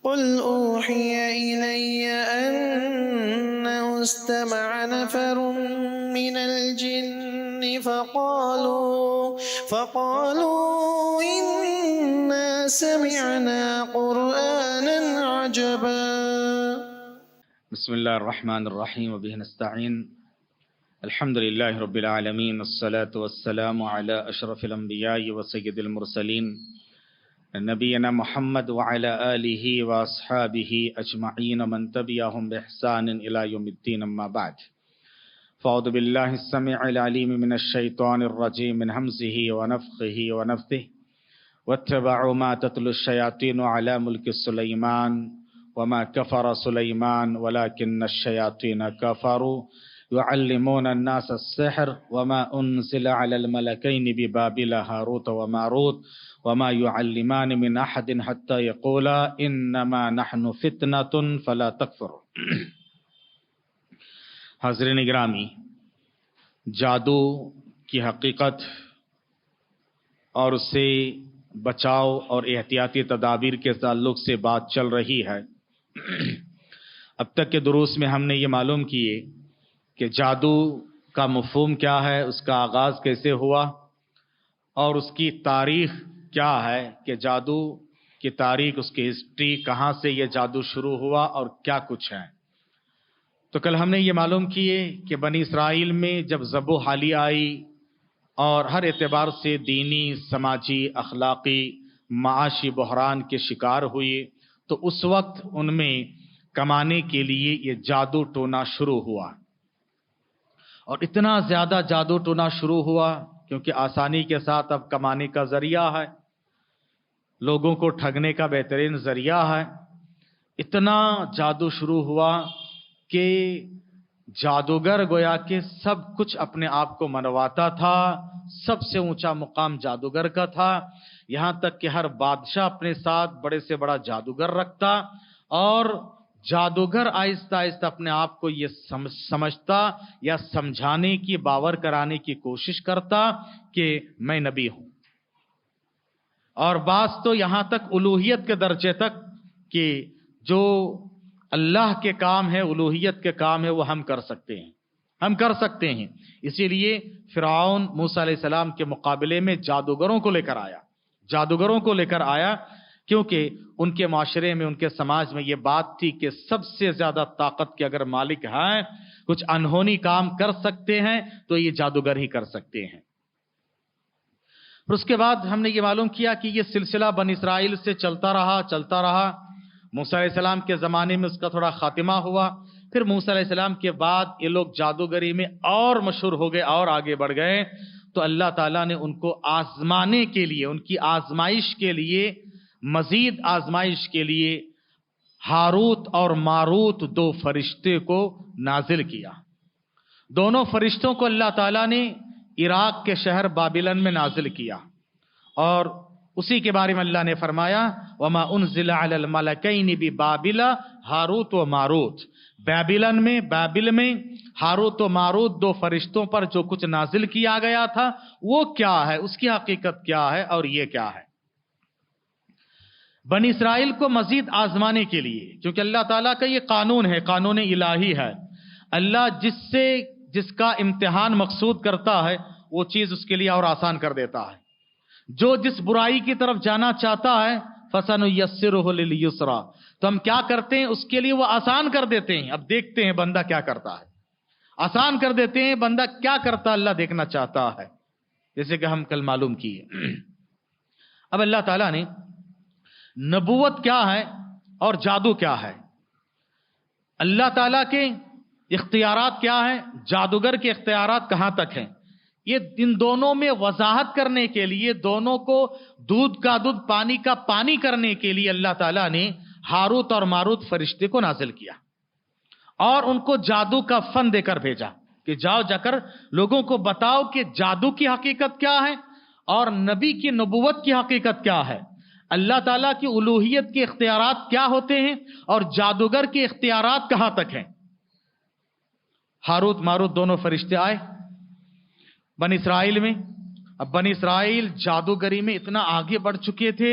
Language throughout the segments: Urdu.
قل أوحي إلي أنه استمع نفر من الجن فقالوا إنا سمعنا قرآنا عجبا. بسم الله الرحمن الرحيم وبه نستعين. الحمد لله رب العالمين، الصلاة والسلام على أشرف الأنبياء وسيد المرسلين نبينا محمد وعلى آله وأصحابه أجمعين ومن تبعهم بإحسان إلى يوم الدين، أما بعد. فأعوذ بالله السميع العليم من الشيطان الرجيم من همزه ونفخه ونفثه. واتبعوا ما تتلو الشياطين على ملك سليمان وما كفر سليمان ولكن الشياطين كفروا يعلمون الناس السحر وما أنزل على الملكين ببابل هاروت وماروت وما يعلمان من أحد حتى يقولا إنما نحن فتنة فلا تكفر. حاضرین گرامی، جادو کی حقیقت اور اس سے بچاؤ اور احتیاطی تدابیر کے تعلق سے بات چل رہی ہے. اب تک کے دروس میں ہم نے یہ معلوم کیے کہ جادو کا مفہوم کیا ہے، اس کا آغاز کیسے ہوا اور اس کی تاریخ کیا ہے، کہ جادو کی تاریخ، اس کی ہسٹری، کہاں سے یہ جادو شروع ہوا اور کیا کچھ ہے. تو کل ہم نے یہ معلوم کیے کہ بنی اسرائیل میں جب ضب و حالی آئی اور ہر اعتبار سے دینی، سماجی، اخلاقی، معاشی بحران کے شکار ہوئے، تو اس وقت ان میں کمانے کے لیے یہ جادو ٹونا شروع ہوا. اور اتنا زیادہ جادو ٹونا شروع ہوا کیونکہ آسانی کے ساتھ اب کمانے کا ذریعہ ہے، لوگوں کو ٹھگنے کا بہترین ذریعہ ہے. اتنا جادو شروع ہوا کہ جادوگر گویا کہ سب کچھ اپنے آپ کو منواتا تھا. سب سے اونچا مقام جادوگر کا تھا، یہاں تک کہ ہر بادشاہ اپنے ساتھ بڑے سے بڑا جادوگر رکھتا، اور جادوگر آہستہ آہستہ اپنے آپ کو یہ سمجھتا یا سمجھانے کی، باور کرانے کی کوشش کرتا کہ میں نبی ہوں. اور بعض تو یہاں تک الوہیت کے درجے تک کہ جو اللہ کے کام ہے، الوہیت کے کام ہے، وہ ہم کر سکتے ہیں. اسی لیے فرعون موسیٰ علیہ السلام کے مقابلے میں جادوگروں کو لے کر آیا کیونکہ ان کے معاشرے میں، ان کے سماج میں یہ بات تھی کہ سب سے زیادہ طاقت کے اگر مالک ہیں، کچھ انہونی کام کر سکتے ہیں تو یہ جادوگر ہی کر سکتے ہیں. پھر اس کے بعد ہم نے یہ معلوم کیا کہ یہ سلسلہ بنی اسرائیل سے چلتا رہا. موسیٰ علیہ السلام کے زمانے میں اس کا تھوڑا خاتمہ ہوا. پھر موسیٰ علیہ السلام کے بعد یہ لوگ جادوگری میں اور مشہور ہو گئے اور آگے بڑھ گئے. تو اللہ تعالیٰ نے ان کو آزمانے کے لیے، ان کی آزمائش کے لیے، مزید آزمائش کے لیے ہاروت اور ماروت دو فرشتے کو نازل کیا. دونوں فرشتوں کو اللہ تعالیٰ نے عراق کے شہر بابلن میں نازل کیا، اور اسی کے بارے میں اللہ نے فرمایا وَمَا أُنزِلَ عَلَى الْمَلَكَيْنِ بِبَابِلَ ہاروت و ماروت. بابل میں ہاروت و ماروت دو فرشتوں پر جو کچھ نازل کیا گیا تھا وہ کیا ہے، اس کی حقیقت کیا ہے اور یہ کیا ہے. بنی اسرائیل کو مزید آزمانے کے لیے، کیونکہ اللہ تعالیٰ کا یہ قانون ہے، قانون الہی ہے. اللہ جس کا امتحان مقصود کرتا ہے وہ چیز اس کے لیے اور آسان کر دیتا ہے. جو جس برائی کی طرف جانا چاہتا ہے فَسَنُيَسِّرُهُ لِلْيُسْرَى، تو ہم کیا کرتے ہیں، اس کے لیے وہ آسان کر دیتے ہیں. اب دیکھتے ہیں بندہ کیا کرتا ہے، آسان کر دیتے ہیں. بندہ کیا کرتا اللہ دیکھنا چاہتا ہے، جیسے کہ ہم کل معلوم کیے. اب اللہ تعالیٰ نے نبوت کیا ہے اور جادو کیا ہے، اللہ تعالیٰ کے اختیارات کیا ہیں، جادوگر کے اختیارات کہاں تک ہیں، یہ ان دونوں میں وضاحت کرنے کے لیے، دونوں کو دودھ کا دودھ، پانی کا پانی کرنے کے لیے اللہ تعالیٰ نے ہاروت اور ماروت فرشتے کو نازل کیا اور ان کو جادو کا فن دے کر بھیجا کہ جا کر لوگوں کو بتاؤ کہ جادو کی حقیقت کیا ہے اور نبی کی نبوت کی حقیقت کیا ہے، اللہ تعالیٰ کی الوہیت کے اختیارات کیا ہوتے ہیں اور جادوگر کے اختیارات کہاں تک ہیں. ہاروت ماروت دونوں فرشتے آئے بنی اسرائیل میں. اب بنی اسرائیل جادوگری میں اتنا آگے بڑھ چکے تھے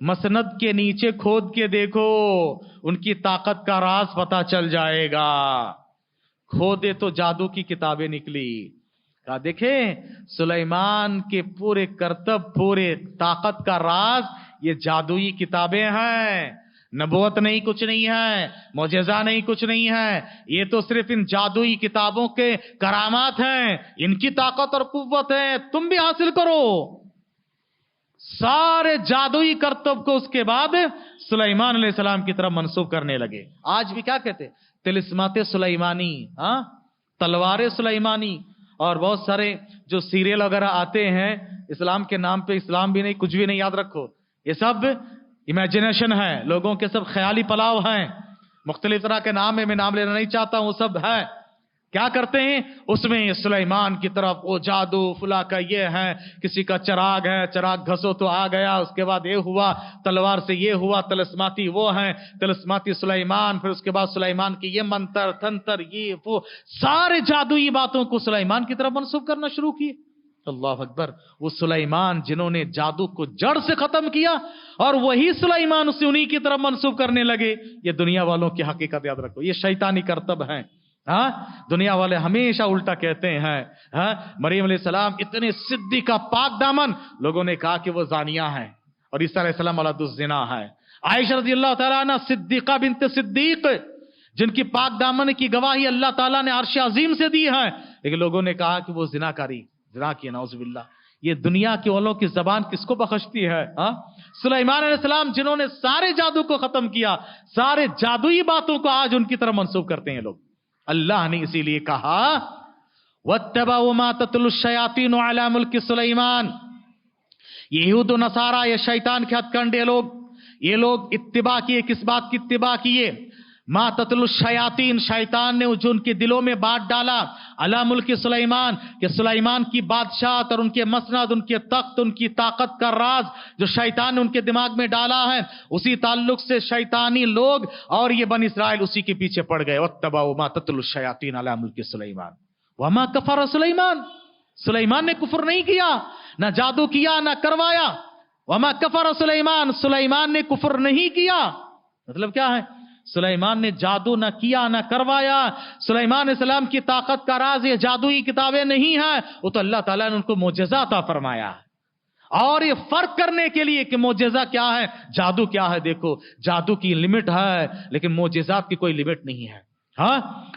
مسند کے نیچے کھود کے دیکھو، ان کی طاقت کا راز پتا چل جائے گا۔ کھودے تو جادو کی کتابیں نکلی۔ کہا دیکھیں سلیمان کے پورے کرتب، پورے طاقت کا راز یہ جادوئی کتابیں ہیں، نبوت نہیں، کچھ نہیں ہے، معجزہ نہیں، کچھ نہیں ہے، یہ تو صرف ان جادوئی کتابوں کے کرامات ہیں، ان کی طاقت اور قوت ہے، تم بھی حاصل کرو۔ سارے جادوئی کرتب کو اس کے بعد سلیمان علیہ السلام کی طرف منسوب کرنے لگے۔ آج بھی کیا کہتے ہیں؟ طلسمات سلیمانی، تلوار سلیمانی، اور بہت سارے جو سیریل وغیرہ آتے ہیں اسلام کے نام پہ، اسلام بھی نہیں، کچھ بھی نہیں، یاد رکھو یہ سب امیجنیشن ہے، لوگوں کے سب خیالی پلاؤ ہیں، مختلف طرح کے نام ہے، میں نام لینا نہیں چاہتا ہوں، وہ سب ہے۔ کیا کرتے ہیں اس میں؟ سلیمان کی طرف وہ جادو فلا کا یہ ہے، کسی کا چراغ ہے، چراغ گھسو تو آ گیا، اس کے بعد یہ ہوا، تلوار سے یہ ہوا، تلسماتی وہ ہیں، تلسماتی سلیمان، پھر اس کے بعد سلیمان کی یہ منتر تنتر، یہ وہ سارے جادوئی باتوں کو سلیمان کی طرف منسوب کرنا شروع کیے۔ اللہ اکبر! وہ سلیمان جنہوں نے جادو کو جڑ سے ختم کیا، اور وہی سلیمان اسے انہی کی طرف منسوب کرنے لگے۔ یہ دنیا والوں کی حقیقت یاد رکھو، یہ شیطانی کرتب ہیں۔ دنیا والے ہمیشہ الٹا کہتے ہیں۔ مریم علیہ السلام اتنے صدیقہ پاک دامن، لوگوں نے کہا کہ وہ زانیہ ہیں، اور عیسیٰ علیہ السلام اولاد الزنا ہے۔ عائشہ رضی اللہ تعالیٰ عنہ صدیقہ بنت صدیق، جن کی پاک دامن کی گواہی اللہ تعالیٰ نے عرش عظیم سے دی ہے، لیکن لوگوں نے کہا کہ وہ زنا کاری، زنا کی، نعوذ باللہ۔ یہ دنیا کے والوں کی زبان کس کو بخشتی ہے؟ سلیمان علیہ السلام جنہوں نے سارے جادو کو ختم کیا، سارے جادوئی باتوں کو آج ان کی طرف منسوب کرتے ہیں لوگ۔ اللہ نے اسی لیے کہا وَاتَّبَعُوا مَا تَتْلُو الشَّيَاطِينُ عَلَى مُلْكِ سُلَيْمَانَ، یہ یہود و نصارہ، یہ شیطان کے ہتھ کنڈے لوگ، یہ لوگ اتباع کیے، کس بات کی اتباع کیے؟ ما تتلو الشیاطین، شیطان نے جو ان کے دلوں میں بات ڈالا، علی ملک سلیمان، کہ سلیمان کی بادشاہت اور ان کے مسند، ان کے تخت، ان کی طاقت کا راز جو شیطان نے ان کے دماغ میں ڈالا ہے، اسی تعلق سے شیطانی لوگ اور یہ بن اسرائیل اسی کے پیچھے پڑ گئے۔ واتبعوا ما تتلو الشیاطین علی ملک سلیمان وما کفر سلیمان، سلیمان نے کفر نہیں کیا، نہ جادو کیا، نہ کروایا۔ وما کفر سلیمان، سلیمان نے کفر نہیں کیا۔ مطلب کیا ہے؟ سلیمان نے جادو نہ کیا نہ کروایا۔ سلیمان علیہ السلام کی طاقت کا راز یہ جادوئی کتابیں نہیں ہیں، وہ تو اللہ تعالیٰ نے ان کو معجزہ عطا فرمایا۔ اور یہ فرق کرنے کے لیے کہ معجزہ کیا ہے، جادو کیا ہے، دیکھو جادو کی لمٹ ہے لیکن معجزات کی کوئی لمٹ نہیں ہے۔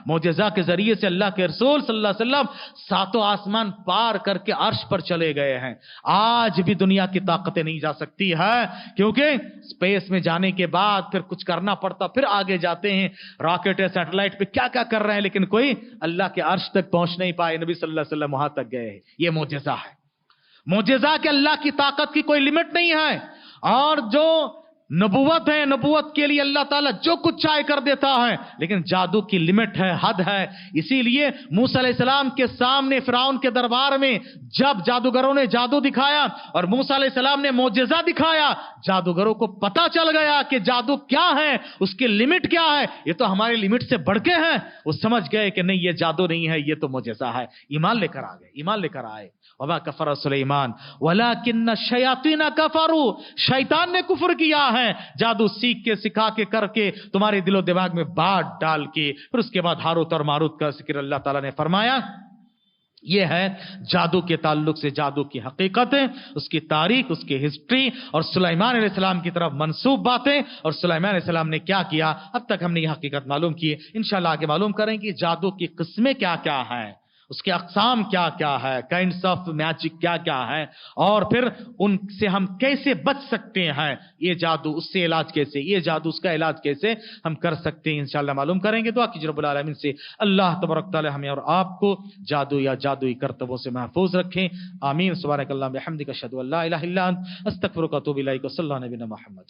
معجزہ کے ذریعے سے اللہ کے رسول صلی اللہ علیہ وسلم ساتوں آسمان پار کر کے عرش پر چلے گئے ہیں۔ آج بھی دنیا کی طاقتیں نہیں جا سکتی ہے، کیونکہ سپیس میں جانے کے بعد پھر کچھ کرنا پڑتا، پھر آگے جاتے ہیں، راکٹ ہے، سیٹلائٹ پہ کیا کیا کر رہے ہیں، لیکن کوئی اللہ کے عرش تک پہنچ نہیں پائے۔ نبی صلی اللہ علیہ وسلم وہاں تک گئے ہیں۔ یہ معجزہ ہے، معجزہ کہ اللہ کی طاقت کی کوئی لمٹ نہیں ہے۔ اور جو نبوت ہے، نبوت کے لیے اللہ تعالیٰ جو کچھ چاہے کر دیتا ہے، لیکن جادو کی لمٹ ہے، حد ہے۔ اسی لیے موسیٰ علیہ السلام کے سامنے فرعون کے دربار میں جب جادوگروں نے جادو دکھایا اور موسیٰ علیہ السلام نے معجزہ دکھایا، جادوگروں کو پتا چل گیا کہ جادو کیا ہے، اس کی لمٹ کیا ہے، یہ تو ہماری لمٹ سے بڑھ کے ہے۔ وہ سمجھ گئے کہ نہیں، یہ جادو نہیں ہے، یہ تو معجزہ ہے۔ ایمان لے کر آ گئے، ایمان لے کر آئے۔ وما کفر سلیمان ولکن الشیاطین کفروا، شیطان نے کفر کیا ہے، جادو سیکھ کے، سکھا کے، کر کے، تمہارے دل و دماغ میں بات ڈال کے۔ پھر اس کے بعد ہاروت اور ماروت کا ذکر اللہ تعالیٰ نے فرمایا۔ یہ ہے جادو کے تعلق سے جادو کی حقیقت، اس کی تاریخ، اس کی ہسٹری، اور سلیمان علیہ السلام کی طرف منسوب باتیں، اور سلیمان علیہ السلام نے کیا کیا۔ اب تک ہم نے یہ حقیقت معلوم کی، انشاءاللہ آگے معلوم کریں کہ جادو کی قسمیں کیا کیا ہیں، اس کے اقسام کیا کیا ہے، کائنڈز آف میجک کیا کیا ہے، اور پھر ان سے ہم کیسے بچ سکتے ہیں، یہ جادو اس سے علاج کیسے، یہ جادو اس کا علاج کیسے ہم کر سکتے ہیں، انشاءاللہ معلوم کریں گے۔ دعا کیجیے رب العالمین سے اللہ تبارک تعالی ہمیں اور آپ کو جادو یا جادوئی کرتبوں سے محفوظ رکھیں، آمین۔ سبحانک اللہم بحمدک اشہد ان لا الہ الا انت استغفرک و اتوب الیک، صلی اللہ علیہ وسلم محمد۔